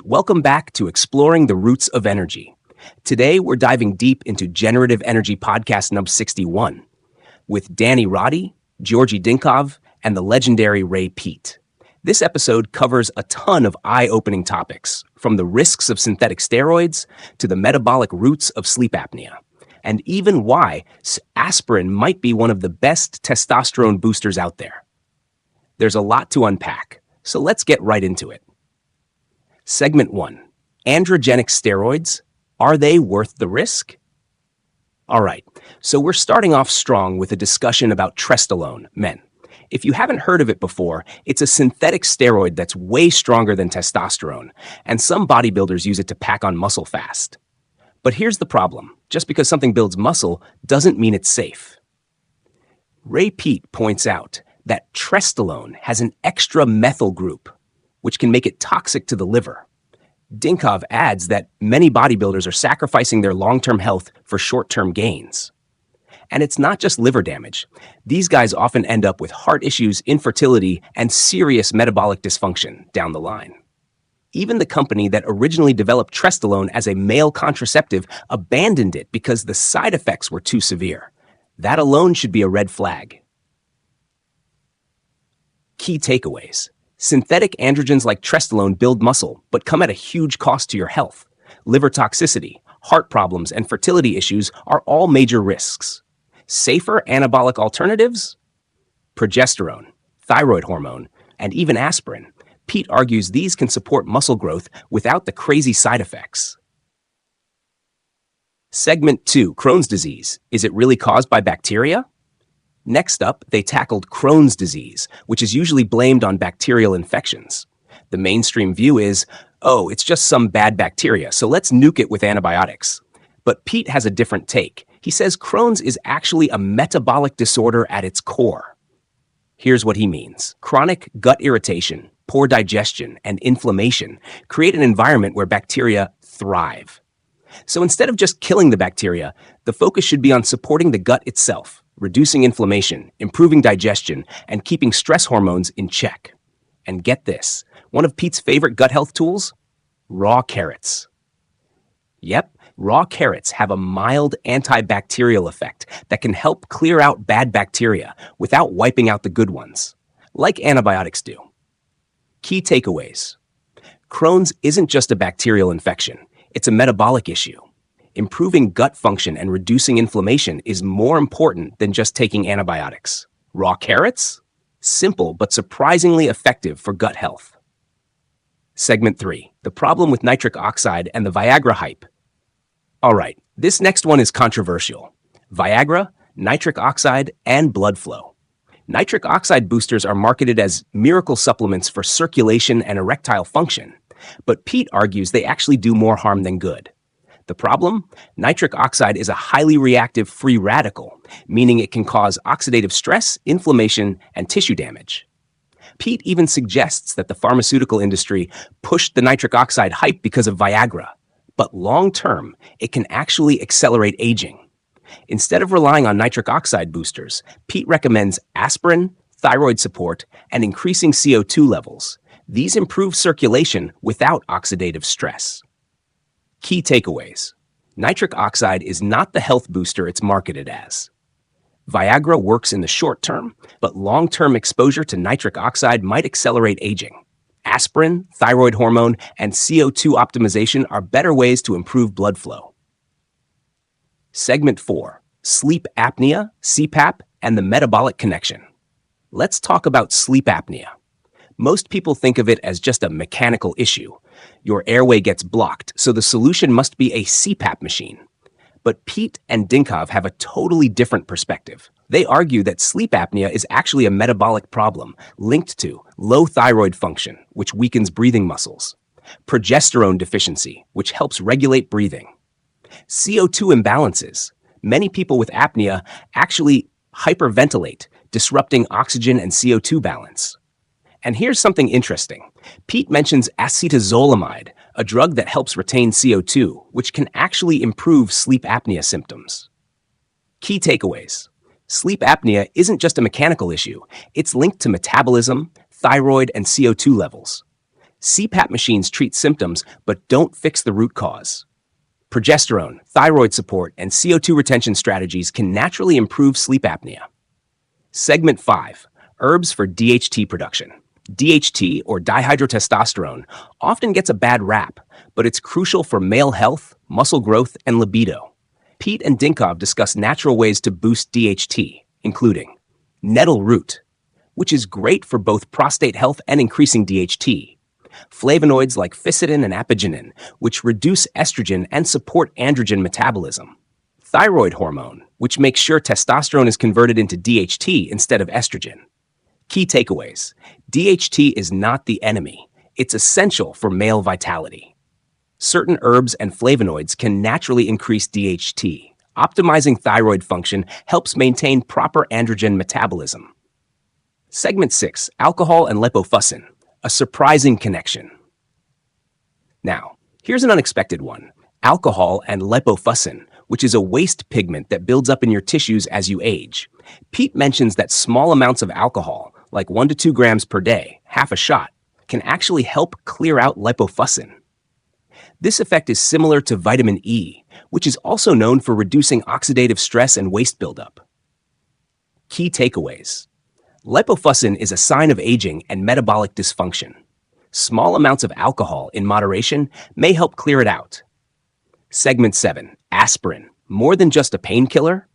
Welcome back to Exploring the Roots of Energy. Today, we're diving deep into Generative Energy Podcast number 61 with Roddy, Georgi Dinkov, and the legendary Ray Peat. This episode covers a ton of eye-opening topics, from the risks of synthetic steroids to the metabolic roots of sleep apnea, and even why aspirin might be one of the best testosterone boosters out there. There's a lot to unpack, so let's get right into it. Segment 1. Androgenic steroids. Are they worth the risk? All right, so we're starting off strong with a discussion about Trestolone, MENT. If you haven't heard of it before, it's a synthetic steroid that's way stronger than testosterone, and some bodybuilders use it to pack on muscle fast. But here's the problem. Just because something builds muscle doesn't mean it's safe. Ray Peat points out that Trestolone has an extra methyl group, which can make it toxic to the liver. Dinkov adds that many bodybuilders are sacrificing their long-term health for short-term gains. And it's not just liver damage. These guys often end up with heart issues, infertility, and serious metabolic dysfunction down the line. Even the company that originally developed Trestolone as a male contraceptive abandoned it because the side effects were too severe. That alone should be a red flag. Key takeaways. Synthetic androgens like Trestolone build muscle, but come at a huge cost to your health. Liver toxicity, heart problems, and fertility issues are all major risks. Safer anabolic alternatives? Progesterone, thyroid hormone, and even aspirin. Peat argues these can support muscle growth without the crazy side effects. Segment 2, Crohn's disease. Is it really caused by bacteria? Next up, they tackled Crohn's disease, which is usually blamed on bacterial infections. The mainstream view is, oh, it's just some bad bacteria, so let's nuke it with antibiotics. But Peat has a different take. He says Crohn's is actually a metabolic disorder at its core. Here's what he means. Chronic gut irritation, poor digestion, and inflammation create an environment where bacteria thrive. So instead of just killing the bacteria, the focus should be on supporting the gut itself, reducing inflammation, improving digestion, and keeping stress hormones in check. And get this, one of Peat's favorite gut health tools? Raw carrots. Yep, raw carrots have a mild antibacterial effect that can help clear out bad bacteria without wiping out the good ones, like antibiotics do. Key takeaways. Crohn's isn't just a bacterial infection, it's a metabolic issue. Improving gut function and reducing inflammation is more important than just taking antibiotics. Raw carrots? Simple but surprisingly effective for gut health. Segment 3. The problem with nitric oxide and the Viagra hype. All right, this next one is controversial. Viagra, nitric oxide, and blood flow. Nitric oxide boosters are marketed as miracle supplements for circulation and erectile function, but Peat argues they actually do more harm than good. The problem? Nitric oxide is a highly reactive free radical, meaning it can cause oxidative stress, inflammation, and tissue damage. Peat even suggests that the pharmaceutical industry pushed the nitric oxide hype because of Viagra, but long-term, it can actually accelerate aging. Instead of relying on nitric oxide boosters, Peat recommends aspirin, thyroid support, and increasing CO2 levels. These improve circulation without oxidative stress. Key takeaways. Nitric oxide is not the health booster it's marketed as. Viagra works in the short term, but long-term exposure to nitric oxide might accelerate aging. Aspirin, thyroid hormone, and CO2 optimization are better ways to improve blood flow. Segment 4. Sleep apnea, CPAP, and the metabolic connection. Let's talk about sleep apnea. Most people think of it as just a mechanical issue. Your airway gets blocked, so the solution must be a CPAP machine. But Peat and Dinkov have a totally different perspective. They argue that sleep apnea is actually a metabolic problem linked to low thyroid function, which weakens breathing muscles, progesterone deficiency, which helps regulate breathing, CO2 imbalances. Many people with apnea actually hyperventilate, disrupting oxygen and CO2 balance. And here's something interesting. Peat mentions acetazolamide, a drug that helps retain CO2, which can actually improve sleep apnea symptoms. Key takeaways. Sleep apnea isn't just a mechanical issue. It's linked to metabolism, thyroid, and CO2 levels. CPAP machines treat symptoms but don't fix the root cause. Progesterone, thyroid support, and CO2 retention strategies can naturally improve sleep apnea. Segment 5. Herbs for DHT production. DHT, or dihydrotestosterone, often gets a bad rap, but it's crucial for male health, muscle growth, and libido. Peat and Dinkov discuss natural ways to boost DHT, including nettle root, which is great for both prostate health and increasing DHT. Flavonoids like ficedin and apigenin, which reduce estrogen and support androgen metabolism. Thyroid hormone, which makes sure testosterone is converted into DHT instead of estrogen. Key takeaways. DHT is not the enemy. It's essential for male vitality. Certain herbs and flavonoids can naturally increase DHT. Optimizing thyroid function helps maintain proper androgen metabolism. Segment 6. Alcohol and Lipofuscin. A surprising connection. Now, here's an unexpected one. Alcohol and Lipofuscin, which is a waste pigment that builds up in your tissues as you age. Peat mentions that small amounts of alcohol, like 1 to 2 grams per day, half a shot, can actually help clear out lipofuscin. This effect is similar to vitamin E, which is also known for reducing oxidative stress and waste buildup. Key takeaways. Lipofuscin is a sign of aging and metabolic dysfunction. Small amounts of alcohol in moderation may help clear it out. Segment 7. Aspirin. More than just a painkiller?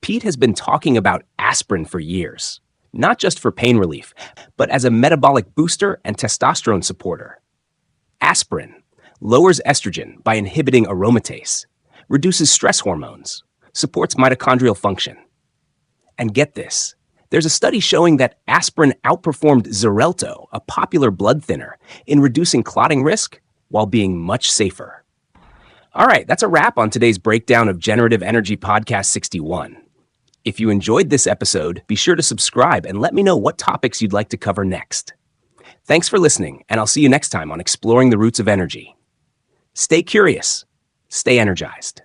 Peat has been talking about aspirin for years, not just for pain relief, but as a metabolic booster and testosterone supporter. Aspirin lowers estrogen by inhibiting aromatase, reduces stress hormones, supports mitochondrial function. And get this, there's a study showing that aspirin outperformed Xarelto, a popular blood thinner, in reducing clotting risk while being much safer. All right, that's a wrap on today's breakdown of Generative Energy Podcast 61. If you enjoyed this episode, be sure to subscribe and let me know what topics you'd like to cover next. Thanks for listening, and I'll see you next time on Exploring the Roots of Energy. Stay curious, stay energized.